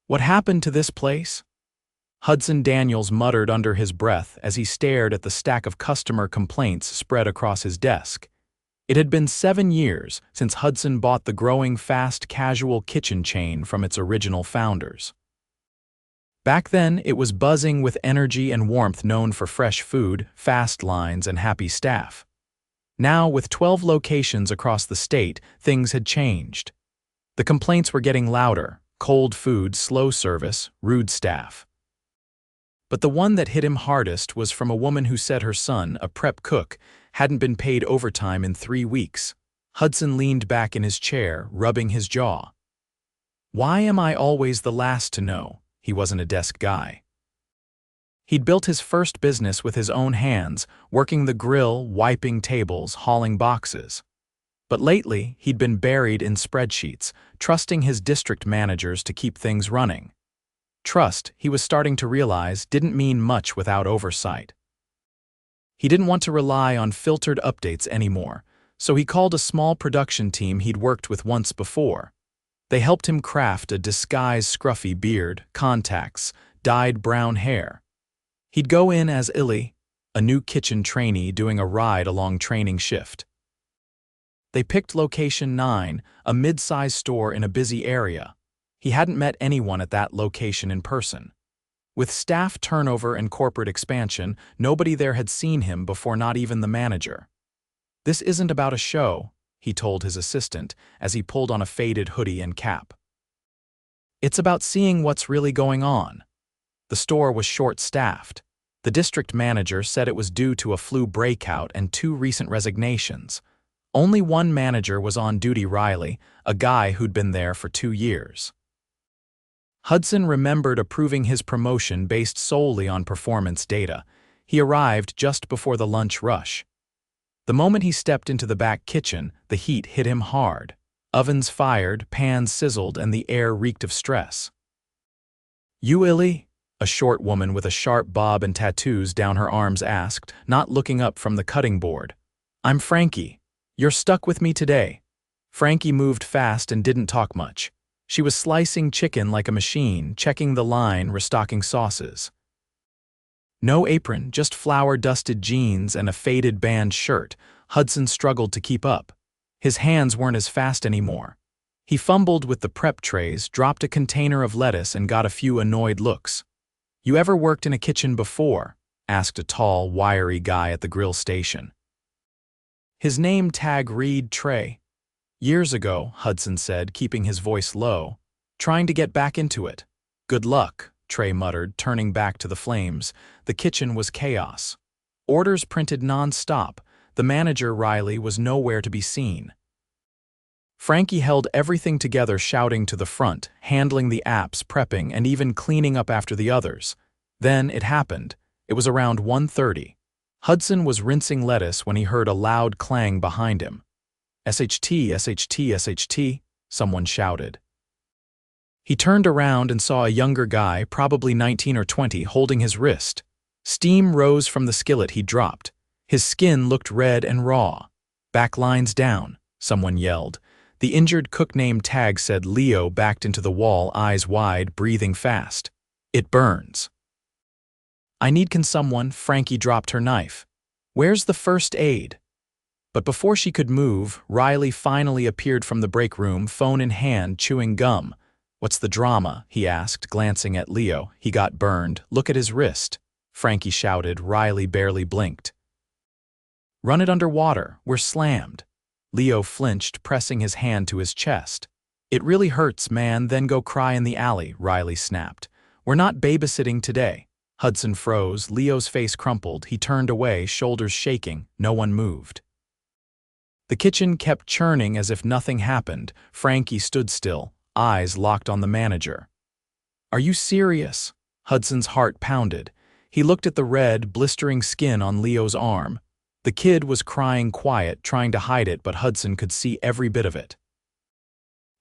What happened to this place? Hudson Daniels muttered under his breath as he stared at the stack of customer complaints spread across his desk. It had been 7 years since Hudson bought the growing fast casual kitchen chain from its original founders. Back then, it was buzzing with energy and warmth, known for fresh food, fast lines, and happy staff. Now, with 12 locations across the state, things had changed. The complaints were getting louder: cold food, slow service, rude staff. But the one that hit him hardest was from a woman who said her son, a prep cook, hadn't been paid overtime in 3 weeks. Hudson leaned back in his chair, rubbing his jaw. Why am I always the last to know? He wasn't a desk guy. He'd built his first business with his own hands, working the grill, wiping tables, hauling boxes. But lately, he'd been buried in spreadsheets, trusting his district managers to keep things running. Trust, he was starting to realize, didn't mean much without oversight. He didn't want to rely on filtered updates anymore, so he called a small production team he'd worked with once before. They helped him craft a disguised scruffy beard, contacts, dyed brown hair. He'd go in as Illy, a new kitchen trainee doing a ride-along training shift. They picked Location 9, a mid-sized store in a busy area. He hadn't met anyone at that location in person. With staff turnover and corporate expansion, nobody there had seen him before, not even the manager. "This isn't about a show," he told his assistant as he pulled on a faded hoodie and cap. "It's about seeing what's really going on." The store was short-staffed. The district manager said it was due to a flu breakout and 2 recent resignations. Only one manager was on duty: Riley, a guy who'd been there for 2 years. Hudson remembered approving his promotion based solely on performance data. He arrived just before the lunch rush. The moment he stepped into the back kitchen, the heat hit him hard. Ovens fired, pans sizzled, and the air reeked of stress. "You Illy?" a short woman with a sharp bob and tattoos down her arms asked, not looking up from the cutting board. "I'm Frankie. You're stuck with me today." Frankie moved fast and didn't talk much. She was slicing chicken like a machine, checking the line, restocking sauces. No apron, just flour-dusted jeans and a faded band shirt. Hudson struggled to keep up. His hands weren't as fast anymore. He fumbled with the prep trays, dropped a container of lettuce, and got a few annoyed looks. "You ever worked in a kitchen before?" asked a tall, wiry guy at the grill station. His name tag read Trey. "Years ago," Hudson said, keeping his voice low. "Trying to get back into it." "Good luck," Trey muttered, turning back to the flames. The kitchen was chaos. Orders printed non-stop. The manager, Riley, was nowhere to be seen. Frankie held everything together, shouting to the front, handling the apps, prepping, and even cleaning up after the others. Then it happened. It was around 1:30. Hudson was rinsing lettuce when he heard a loud clang behind him. "SHT, SHT, SHT," someone shouted. He turned around and saw a younger guy, probably 19 or 20, holding his wrist. Steam rose from the skillet he dropped. His skin looked red and raw. "Back lines down," someone yelled. The injured cook name tag said Leo, backed into the wall, eyes wide, breathing fast. "It burns." Can someone?" Frankie dropped her knife. "Where's the first aid?" But before she could move, Riley finally appeared from the break room, phone in hand, chewing gum. "What's the drama?" he asked, glancing at Leo. "He got burned. Look at his wrist," Frankie shouted. Riley barely blinked. "Run it under water. We're slammed." Leo flinched, pressing his hand to his chest. "It really hurts, man, then go cry in the alley," Riley snapped. "We're not babysitting today." Hudson froze. Leo's face crumpled. He turned away, shoulders shaking. No one moved. The kitchen kept churning as if nothing happened. Frankie stood still, eyes locked on the manager. "Are you serious?" Hudson's heart pounded. He looked at the red, blistering skin on Leo's arm. The kid was crying quiet, trying to hide it, but Hudson could see every bit of it.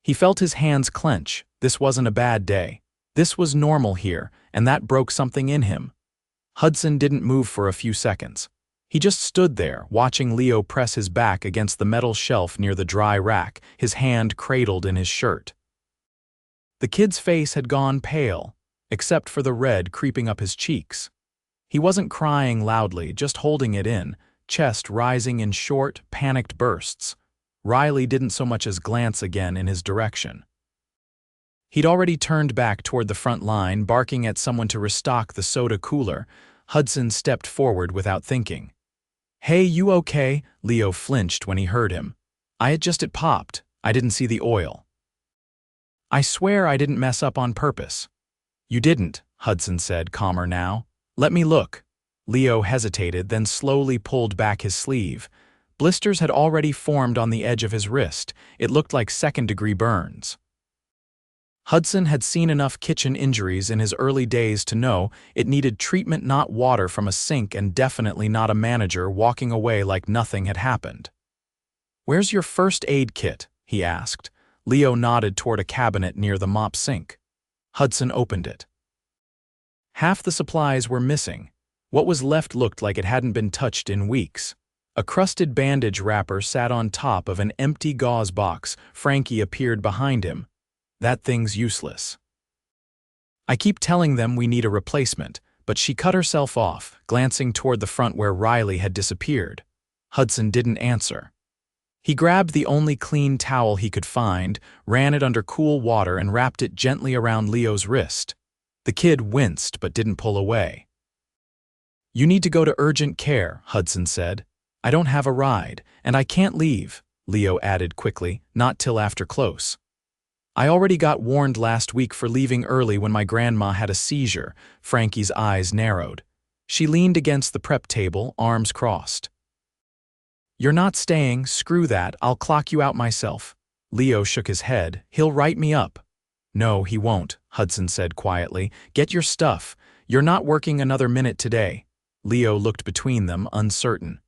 He felt his hands clench. This wasn't a bad day. This was normal here, and that broke something in him. Hudson didn't move for a few seconds. He just stood there, watching Leo press his back against the metal shelf near the dry rack, his hand cradled in his shirt. The The kid's face had gone pale, except for the red creeping up his cheeks. He wasn't crying loudly, just holding it in, chest rising in short, panicked bursts. Riley didn't so much as glance again in his direction. He'd already turned back toward the front line, barking at someone to restock the soda cooler. Hudson stepped forward without thinking. "Hey, you okay?" Leo flinched when he heard him. It popped. I didn't see the oil." "I swear I didn't mess up on purpose." "You didn't," Hudson said, calmer now. "Let me look." Leo hesitated, then slowly pulled back his sleeve. Blisters had already formed on the edge of his wrist. It looked like second-degree burns. Hudson had seen enough kitchen injuries in his early days to know it needed treatment, not water from a sink, and definitely not a manager walking away like nothing had happened. "Where's your first aid kit?" he asked. Leo nodded toward a cabinet near the mop sink. Hudson opened it. Half the supplies were missing. What was left looked like it hadn't been touched in weeks. A crusted bandage wrapper sat on top of an empty gauze box. Frankie appeared behind him. "That thing's useless." "I keep telling them we need a replacement," but she cut herself off, glancing toward the front where Riley had disappeared. Hudson didn't answer. He grabbed the only clean towel he could find, ran it under cool water, and wrapped it gently around Leo's wrist. The kid winced but didn't pull away. "You need to go to urgent care," Hudson said. "I don't have a ride, and I can't leave," Leo added quickly, "not till after close." "I already got warned last week for leaving early when my grandma had a seizure." Frankie's eyes narrowed. She leaned against the prep table, arms crossed. "You're not staying, screw that, I'll clock you out myself." Leo shook his head. "He'll write me up." "No, he won't," Hudson said quietly. "Get your stuff. You're not working another minute today." Leo looked between them, uncertain.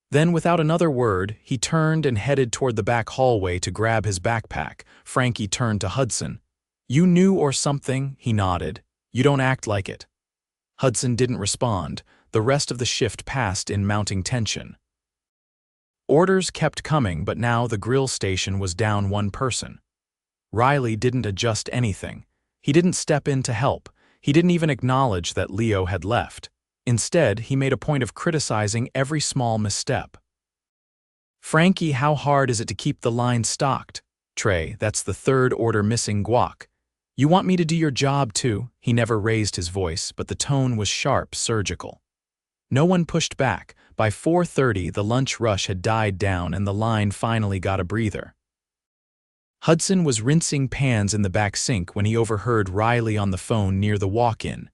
Then, without another word, he turned and headed toward the back hallway to grab his backpack. Frankie turned to Hudson. "You knew or something?" He nodded. "You don't act like it." Hudson didn't respond. The rest of the shift passed in mounting tension. Orders kept coming, but now the grill station was down one person. Riley didn't adjust anything. He didn't step in to help. He didn't even acknowledge that Leo had left. Instead, he made a point of criticizing every small misstep. "Frankie, how hard is it to keep the line stocked?" "Trey, that's the third order missing guac." "You want me to do your job too?" He never raised his voice, but the tone was sharp, surgical. No one pushed back. By 4:30, the lunch rush had died down and the line finally got a breather. Hudson was rinsing pans in the back sink when he overheard Riley on the phone near the walk-in.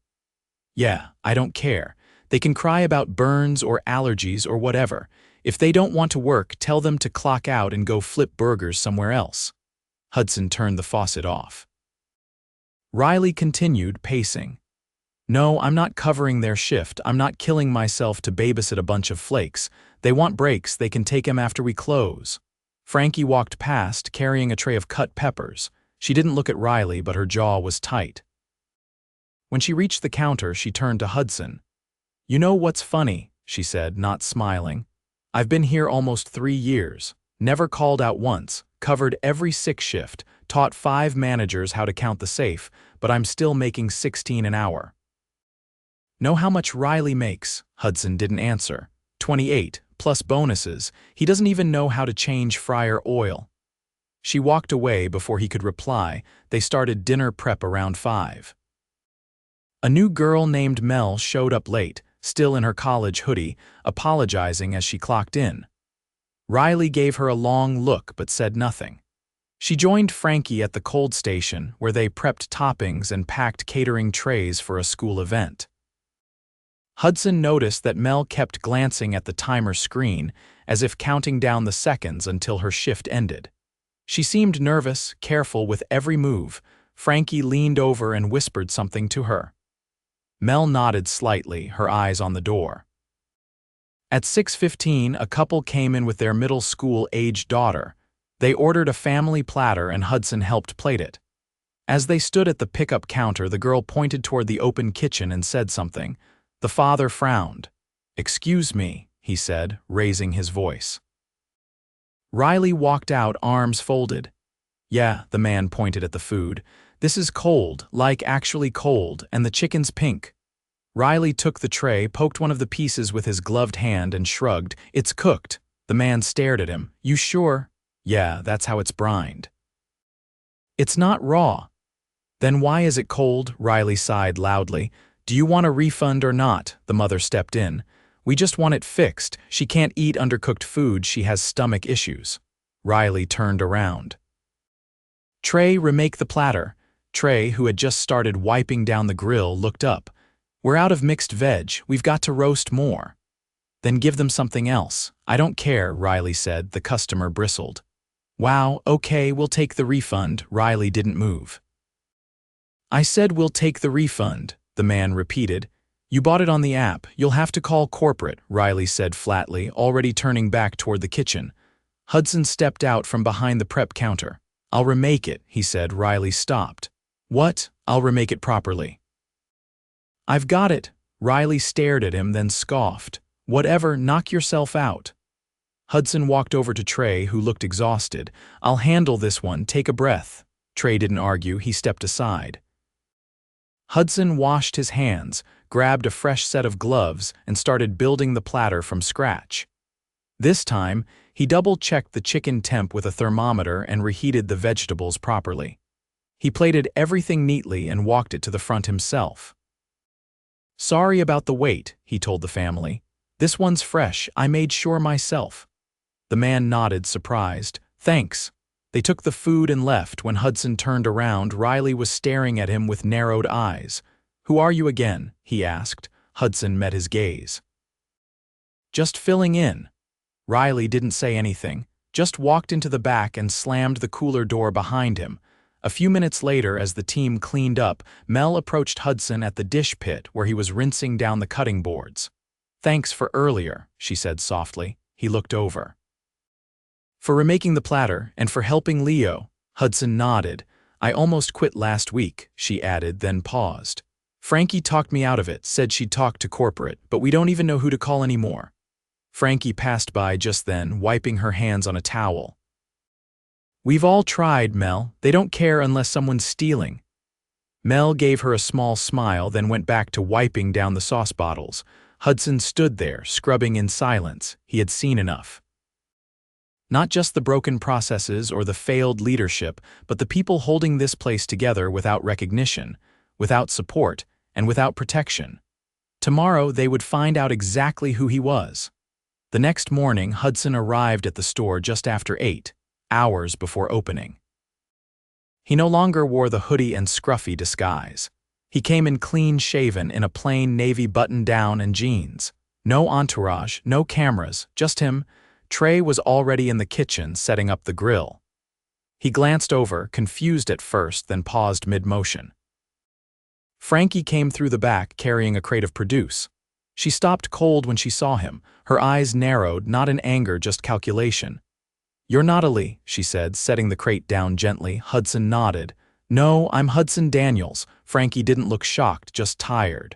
"Yeah, I don't care. They can cry about burns or allergies or whatever. If they don't want to work, tell them to clock out and go flip burgers somewhere else." Hudson turned the faucet off. Riley continued, pacing. "No, I'm not covering their shift. I'm not killing myself to babysit a bunch of flakes. They want breaks, they can take 'em after we close." Frankie walked past, carrying a tray of cut peppers. She didn't look at Riley, but her jaw was tight. When she reached the counter, she turned to Hudson. "You know what's funny?" she said, not smiling. "I've been here almost 3 years, never called out once, covered every sick shift, taught 5 managers how to count the safe, but I'm still making $16 an hour." "Know how much Riley makes?" Hudson didn't answer. 28, plus bonuses. He doesn't even know how to change fryer oil. She walked away before he could reply. They started dinner prep around 5. A new girl named Mel showed up late, still in her college hoodie, apologizing as she clocked in. Riley gave her a long look but said nothing. She joined Frankie at the cold station, where they prepped toppings and packed catering trays for a school event. Hudson noticed that Mel kept glancing at the timer screen, as if counting down the seconds until her shift ended. She seemed nervous, careful with every move. Frankie leaned over and whispered something to her. Mel nodded slightly, her eyes on the door. At 6:15, a couple came in with their middle school-aged daughter. They ordered a family platter and Hudson helped plate it. As they stood at the pickup counter, the girl pointed toward the open kitchen and said something. The father frowned. "Excuse me," he said, raising his voice. Riley walked out, arms folded. Yeah, the man pointed at the food. This is cold, like actually cold, and the chicken's pink. Riley took the tray, poked one of the pieces with his gloved hand, and shrugged. It's cooked. The man stared at him. You sure? Yeah, that's how it's brined. It's not raw. Then why is it cold? Riley sighed loudly. Do you want a refund or not? The mother stepped in. We just want it fixed. She can't eat undercooked food. She has stomach issues. Riley turned around. Trey, remake the platter. Trey, who had just started wiping down the grill, looked up. We're out of mixed veg. We've got to roast more. Then give them something else. I don't care, Riley said. The customer bristled. Wow, okay, we'll take the refund. Riley didn't move. I said we'll take the refund, the man repeated. You bought it on the app. You'll have to call corporate, Riley said flatly, already turning back toward the kitchen. Hudson stepped out from behind the prep counter. I'll remake it, he said. Riley stopped. What? I'll remake it properly. I've got it. Riley stared at him, then scoffed. Whatever, knock yourself out. Hudson walked over to Trey, who looked exhausted. I'll handle this one, take a breath. Trey didn't argue, he stepped aside. Hudson washed his hands, grabbed a fresh set of gloves, and started building the platter from scratch. This time, he double-checked the chicken temp with a thermometer and reheated the vegetables properly. He plated everything neatly and walked it to the front himself. Sorry about the wait, he told the family. This one's fresh, I made sure myself. The man nodded, surprised. Thanks. They took the food and left. When Hudson turned around, Riley was staring at him with narrowed eyes. Who are you again? He asked. Hudson met his gaze. Just filling in. Riley didn't say anything, just walked into the back and slammed the cooler door behind him. A few minutes later, as the team cleaned up, Mel approached Hudson at the dish pit where he was rinsing down the cutting boards. Thanks for earlier, she said softly. He looked over. For remaking the platter and for helping Leo, Hudson nodded. I almost quit last week, she added, then paused. Frankie talked me out of it, said she'd talk to corporate, but we don't even know who to call anymore. Frankie passed by just then, wiping her hands on a towel. We've all tried, Mel. They don't care unless someone's stealing. Mel gave her a small smile, then went back to wiping down the sauce bottles. Hudson stood there, scrubbing in silence. He had seen enough. Not just the broken processes or the failed leadership, but the people holding this place together without recognition, without support, and without protection. Tomorrow they would find out exactly who he was. The next morning, Hudson arrived at the store just after 8, hours before opening. He no longer wore the hoodie and scruffy disguise. He came in clean-shaven in a plain navy button-down and jeans. No entourage, no cameras, just him. Trey was already in the kitchen setting up the grill. He glanced over, confused at first, then paused mid-motion. Frankie came through the back carrying a crate of produce. She stopped cold when she saw him. Her eyes narrowed, not in anger, just calculation. You're not Ali, she said, setting the crate down gently. Hudson nodded. No, I'm Hudson Daniels. Frankie didn't look shocked, just tired.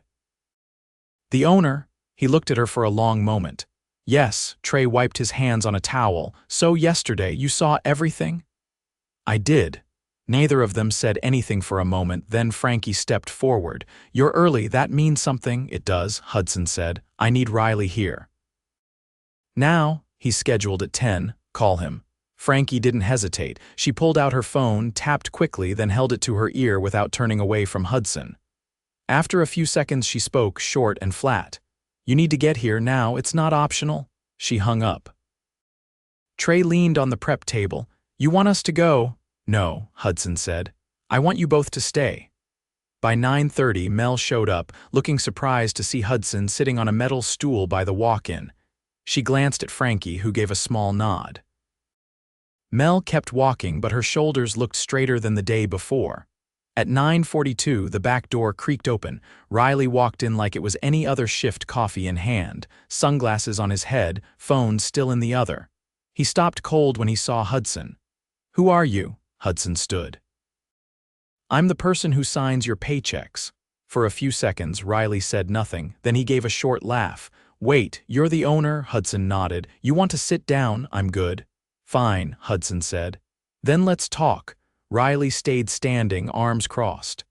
The owner? He looked at her for a long moment. Yes, Trey wiped his hands on a towel. So yesterday, you saw everything? I did. Neither of them said anything for a moment, then Frankie stepped forward. You're early, that means something. It does, Hudson said. I need Riley here. Now, he's scheduled at 10. Call him. Frankie didn't hesitate. She pulled out her phone, tapped quickly, then held it to her ear without turning away from Hudson. After a few seconds she spoke, short and flat. You need to get here now, it's not optional. She hung up. Trey leaned on the prep table. You want us to go? No, Hudson said. I want you both to stay. By 9:30, Mel showed up, looking surprised to see Hudson sitting on a metal stool by the walk-in. She glanced at Frankie, who gave a small nod. Mel kept walking, but her shoulders looked straighter than the day before. At 9:42, the back door creaked open. Riley walked in like it was any other shift, coffee in hand, sunglasses on his head, phone still in the other. He stopped cold when he saw Hudson. Who are you? Hudson stood. I'm the person who signs your paychecks. For a few seconds, Riley said nothing, then he gave a short laugh. Wait, you're the owner? Hudson nodded. You want to sit down? I'm good. Fine, Hudson said. Then let's talk. Riley stayed standing, arms crossed.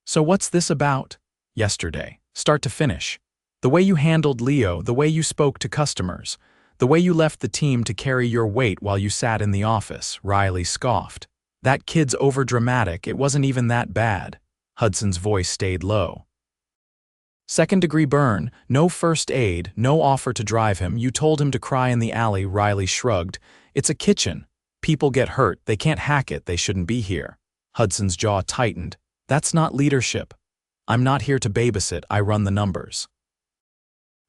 So what's this about? Yesterday, start to finish. The way you handled Leo, the way you spoke to customers, the way you left the team to carry your weight while you sat in the office, Riley scoffed. That kid's overdramatic, it wasn't even that bad. Hudson's voice stayed low. Second-degree burn, no first aid, no offer to drive him. You told him to cry in the alley, Riley shrugged. It's a kitchen. People get hurt, they can't hack it, they shouldn't be here. Hudson's jaw tightened. That's not leadership. I'm not here to babysit, I run the numbers.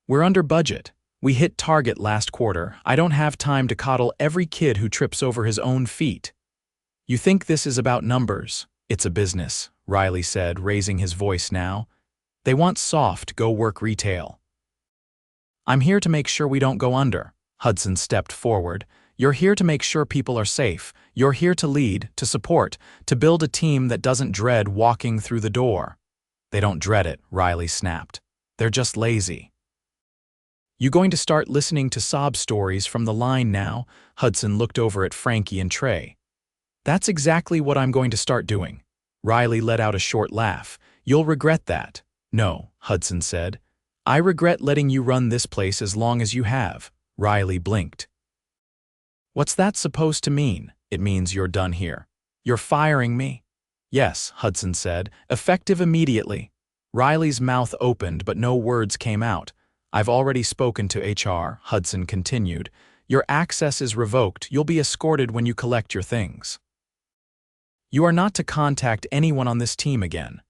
We're under budget. We hit target last quarter. I don't have time to coddle every kid who trips over his own feet. You think this is about numbers? It's a business, Riley said, raising his voice now. They want soft, go work retail. I'm here to make sure we don't go under. Hudson stepped forward. You're here to make sure people are safe. You're here to lead, to support, to build a team that doesn't dread walking through the door. They don't dread it, Riley snapped. They're just lazy. You going to start listening to sob stories from the line now? Hudson looked over at Frankie and Trey. That's exactly what I'm going to start doing. Riley let out a short laugh. You'll regret that. No, Hudson said. I regret letting you run this place as long as you have. Riley blinked. What's that supposed to mean? It means you're done here. You're firing me? Yes, Hudson said, effective immediately. Riley's mouth opened, but no words came out. I've already spoken to HR, Hudson continued. Your access is revoked. You'll be escorted when you collect your things. You are not to contact anyone on this team again.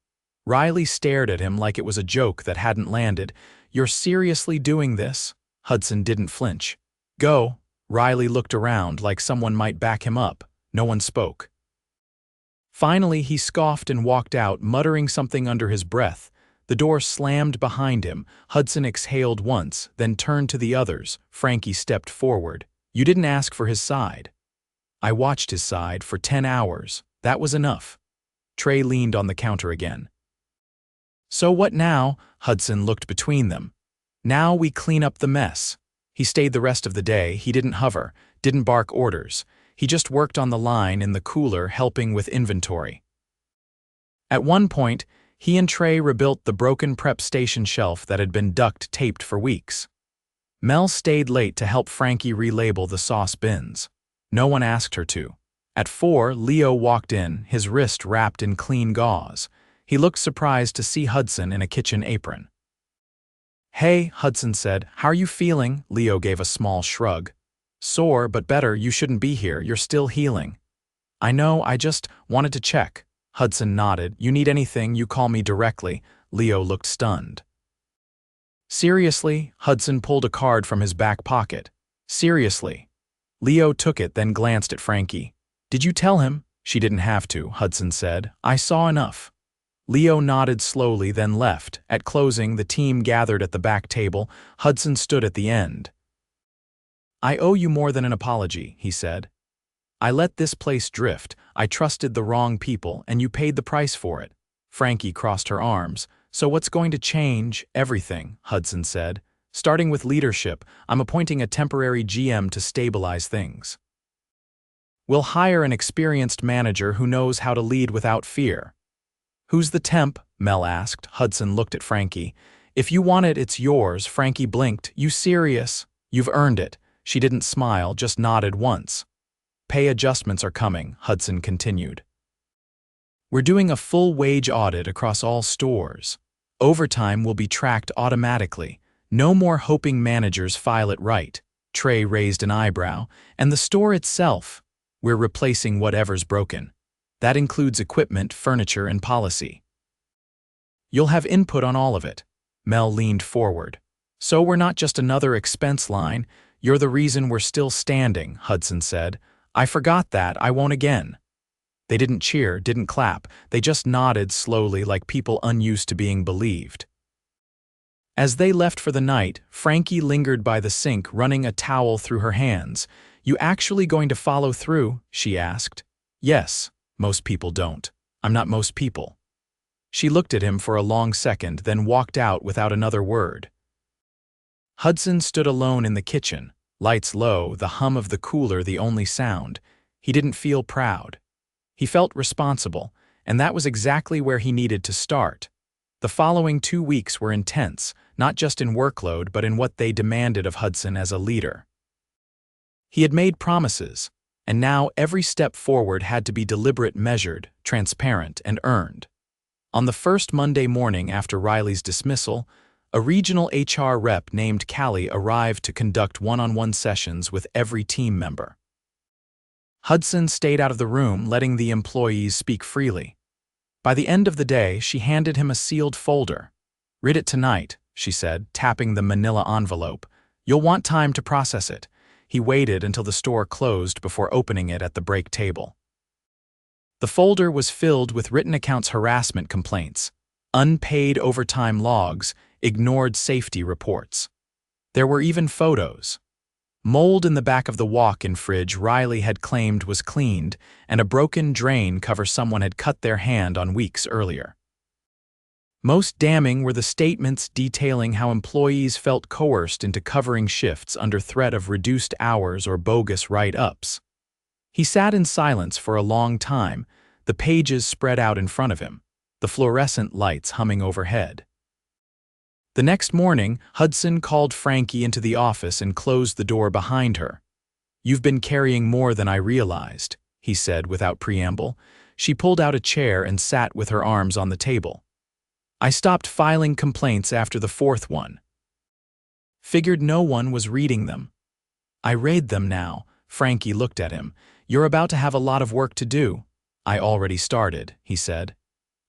Riley stared at him like it was a joke that hadn't landed. You're seriously doing this? Hudson didn't flinch. Go. Riley looked around like someone might back him up. No one spoke. Finally, he scoffed and walked out, muttering something under his breath. The door slammed behind him. Hudson exhaled once, then turned to the others. Frankie stepped forward. You didn't ask for his side. I watched his side for 10 hours. That was enough. Trey leaned on the counter again. So what now? Hudson looked between them. Now we clean up the mess. He stayed the rest of the day. He didn't hover, didn't bark orders. He just worked on the line in the cooler, helping with inventory. At one point, he and Trey rebuilt the broken prep station shelf that had been duct-taped for weeks. Mel stayed late to help Frankie relabel the sauce bins. No one asked her to. At 4, Leo walked in, his wrist wrapped in clean gauze. He looked surprised to see Hudson in a kitchen apron. Hey, Hudson said, how are you feeling? Leo gave a small shrug. Sore, but better. You shouldn't be here. You're still healing. I know, I just wanted to check. Hudson nodded. You need anything, you call me directly. Leo looked stunned. Seriously? Hudson pulled a card from his back pocket. Seriously. Leo took it, then glanced at Frankie. Did you tell him? She didn't have to, Hudson said. I saw enough. Leo nodded slowly, then left. At closing, the team gathered at the back table. Hudson stood at the end. I owe you more than an apology, he said. I let this place drift. I trusted the wrong people, and you paid the price for it. Frankie crossed her arms. So what's going to change? Everything, Hudson said. Starting with leadership, I'm appointing a temporary GM to stabilize things. We'll hire an experienced manager who knows how to lead without fear. Who's the temp? Mel asked. Hudson looked at Frankie. If you want it, it's yours. Frankie blinked. You serious? You've earned it. She didn't smile, just nodded once. Pay adjustments are coming, Hudson continued. We're doing a full wage audit across all stores. Overtime will be tracked automatically. No more hoping managers file it right. Trey raised an eyebrow. And the store itself? We're replacing whatever's broken. That includes equipment, furniture, and policy. You'll have input on all of it. Mel leaned forward. So we're not just another expense line. You're the reason we're still standing, Hudson said. I forgot that. I won't again. They didn't cheer, didn't clap. They just nodded slowly like people unused to being believed. As they left for the night, Frankie lingered by the sink, running a towel through her hands. You actually going to follow through? She asked. Yes. Most people don't. I'm not most people. She looked at him for a long second, then walked out without another word. Hudson stood alone in the kitchen, lights low, the hum of the cooler the only sound. He didn't feel proud. He felt responsible, and that was exactly where he needed to start. The following 2 weeks were intense, not just in workload but in what they demanded of Hudson as a leader. He had made promises, and now every step forward had to be deliberate, measured, transparent, and earned. On the first Monday morning after Riley's dismissal, a regional HR rep named Callie arrived to conduct one-on-one sessions with every team member. Hudson stayed out of the room, letting the employees speak freely. By the end of the day, she handed him a sealed folder. "Read it tonight," she said, tapping the manila envelope. "You'll want time to process it." He waited until the store closed before opening it at the break table. The folder was filled with written accounts, harassment complaints, unpaid overtime logs, ignored safety reports. There were even photos. Mold in the back of the walk-in fridge Riley had claimed was cleaned, and a broken drain cover someone had cut their hand on weeks earlier. Most damning were the statements detailing how employees felt coerced into covering shifts under threat of reduced hours or bogus write-ups. He sat in silence for a long time, the pages spread out in front of him, the fluorescent lights humming overhead. The next morning, Hudson called Frankie into the office and closed the door behind her. "You've been carrying more than I realized," he said without preamble. She pulled out a chair and sat with her arms on the table. "I stopped filing complaints after the 4th one. Figured no one was reading them. I read them now." Frankie looked at him. "You're about to have a lot of work to do." "I already started," he said.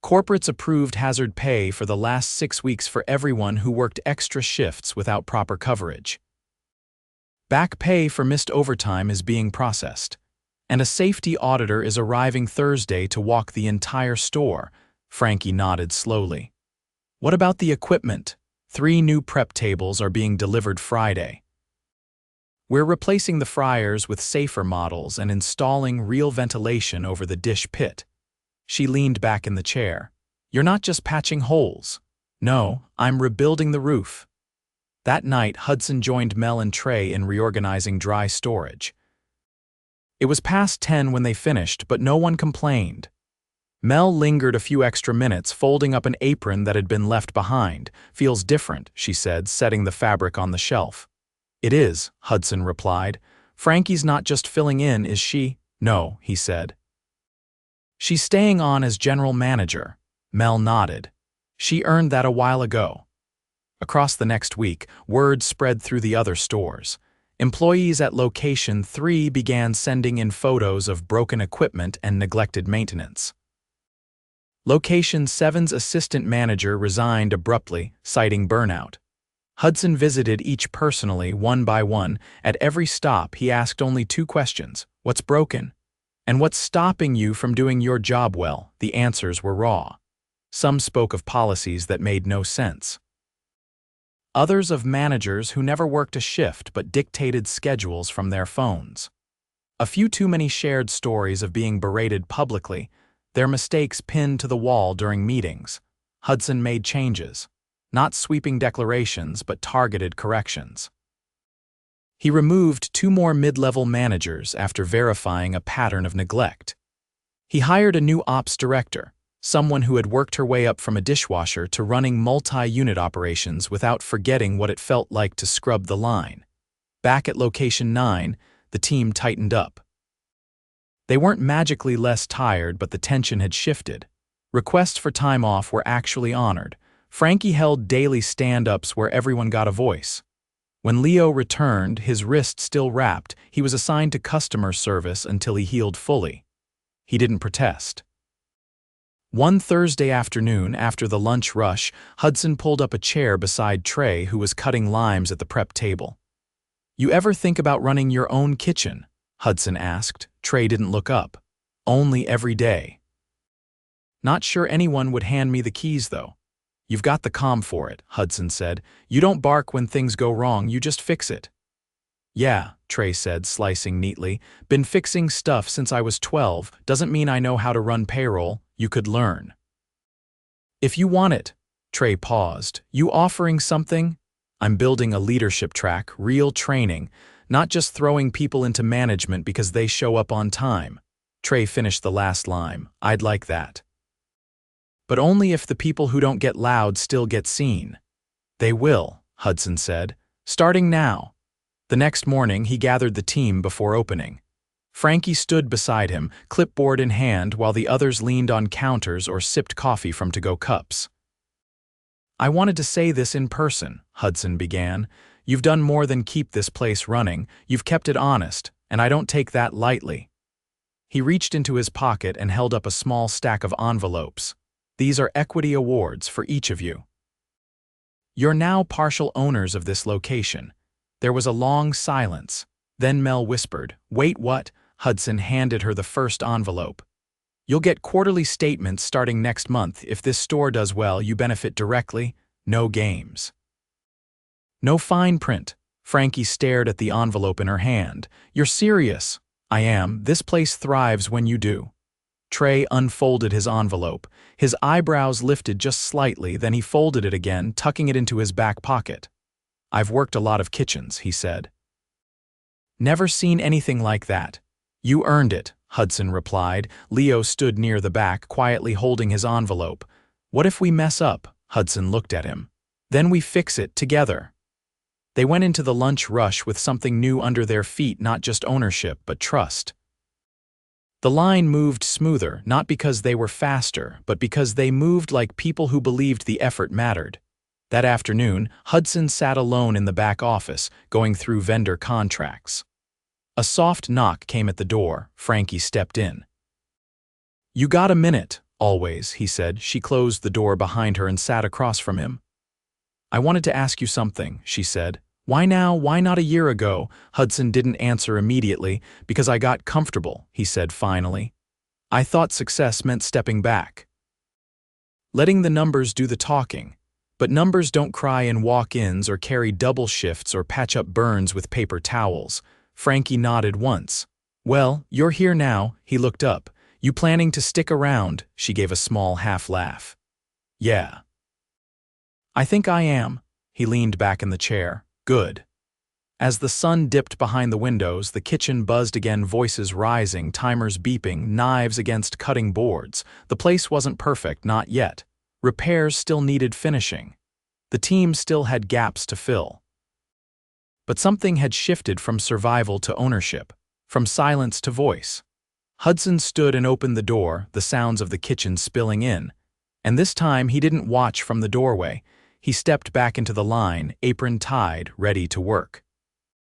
"Corporates approved hazard pay for the last 6 weeks for everyone who worked extra shifts without proper coverage. Back pay for missed overtime is being processed. And a safety auditor is arriving Thursday to walk the entire store." Frankie nodded slowly. "What about the equipment? 3 new prep tables are being delivered Friday. We're replacing the fryers with safer models and installing real ventilation over the dish pit." She leaned back in the chair. "You're not just patching holes. No, I'm rebuilding the roof." That night, Hudson joined Mel and Trey in reorganizing dry storage. It was past 10 when they finished, but no one complained. Mel lingered a few extra minutes, folding up an apron that had been left behind. "Feels different," she said, setting the fabric on the shelf. "It is," Hudson replied. "Frankie's not just filling in, is she?" "No," he said. "She's staying on as general manager." Mel nodded. "She earned that a while ago." Across the next week, word spread through the other stores. Employees at Location 3 began sending in photos of broken equipment and neglected maintenance. Location 7's assistant manager resigned abruptly, citing burnout. Hudson visited each personally, one by one. At every stop, he asked only 2 questions. "What's broken? And what's stopping you from doing your job well?" The answers were raw. Some spoke of policies that made no sense. Others of managers who never worked a shift but dictated schedules from their phones. A few too many shared stories of being berated publicly, their mistakes pinned to the wall during meetings. Hudson made changes. Not sweeping declarations, but targeted corrections. He removed 2 more mid-level managers after verifying a pattern of neglect. He hired a new ops director, someone who had worked her way up from a dishwasher to running multi-unit operations without forgetting what it felt like to scrub the line. Back at Location 9, the team tightened up. They weren't magically less tired, but the tension had shifted. Requests for time off were actually honored. Frankie held daily stand-ups where everyone got a voice. When Leo returned, his wrist still wrapped, he was assigned to customer service until he healed fully. He didn't protest. One Thursday afternoon, after the lunch rush, Hudson pulled up a chair beside Trey, who was cutting limes at the prep table. "You ever think about running your own kitchen?" Hudson asked. Trey didn't look up. "Only every day." "Not sure anyone would hand me the keys, though." "You've got the calm for it," Hudson said. "You don't bark when things go wrong, you just fix it." "Yeah," Trey said, slicing neatly. "Been fixing stuff since I was 12. Doesn't mean I know how to run payroll. You could learn." "If you want it." Trey paused. "You offering something?" "I'm building a leadership track, real training, not just throwing people into management because they show up on time." Trey finished the last lime. I'd like that. But only if the people who don't get loud still get seen. They will, Hudson said. Starting now. The next morning, he gathered the team before opening. Frankie stood beside him, clipboard in hand, while the others leaned on counters or sipped coffee from to-go cups. I wanted to say this in person, Hudson began. You've done more than keep this place running. You've kept it honest, and I don't take that lightly. He reached into his pocket and held up a small stack of envelopes. These are equity awards for each of you. You're now partial owners of this location. There was a long silence. Then Mel whispered, "Wait, what?" Hudson handed her the first envelope. "You'll get quarterly statements starting next month. If this store does well, you benefit directly. No games." No fine print. Frankie stared at the envelope in her hand. "You're serious?" "I am. This place thrives when you do." Trey unfolded his envelope. His eyebrows lifted just slightly, then he folded it again, tucking it into his back pocket. "I've worked a lot of kitchens," he said. "Never seen anything like that." "You earned it," Hudson replied. Leo stood near the back, quietly holding his envelope. "What if we mess up?" Hudson looked at him. "Then we fix it together." They went into the lunch rush with something new under their feet, not just ownership, but trust. The line moved smoother, not because they were faster, but because they moved like people who believed the effort mattered. That afternoon, Hudson sat alone in the back office, going through vendor contracts. A soft knock came at the door. Frankie stepped in. "You got a minute, always," he said. She closed the door behind her and sat across from him. "I wanted to ask you something," she said. "Why now? Why not a year ago?" Hudson didn't answer immediately. "Because I got comfortable," he said finally. "I thought success meant stepping back. Letting the numbers do the talking. But numbers don't cry in walk-ins or carry double shifts or patch up burns with paper towels." Frankie nodded once. "Well, you're here now." He looked up. "You planning to stick around?" She gave a small half-laugh. "Yeah. I think I am." He leaned back in the chair. "Good." As the sun dipped behind the windows, the kitchen buzzed again, voices rising, timers beeping, knives against cutting boards. The place wasn't perfect, not yet. Repairs still needed finishing. The team still had gaps to fill. But something had shifted from survival to ownership, from silence to voice. Hudson stood and opened the door, the sounds of the kitchen spilling in. And this time he didn't watch from the doorway. He stepped back into the line, apron tied, ready to work.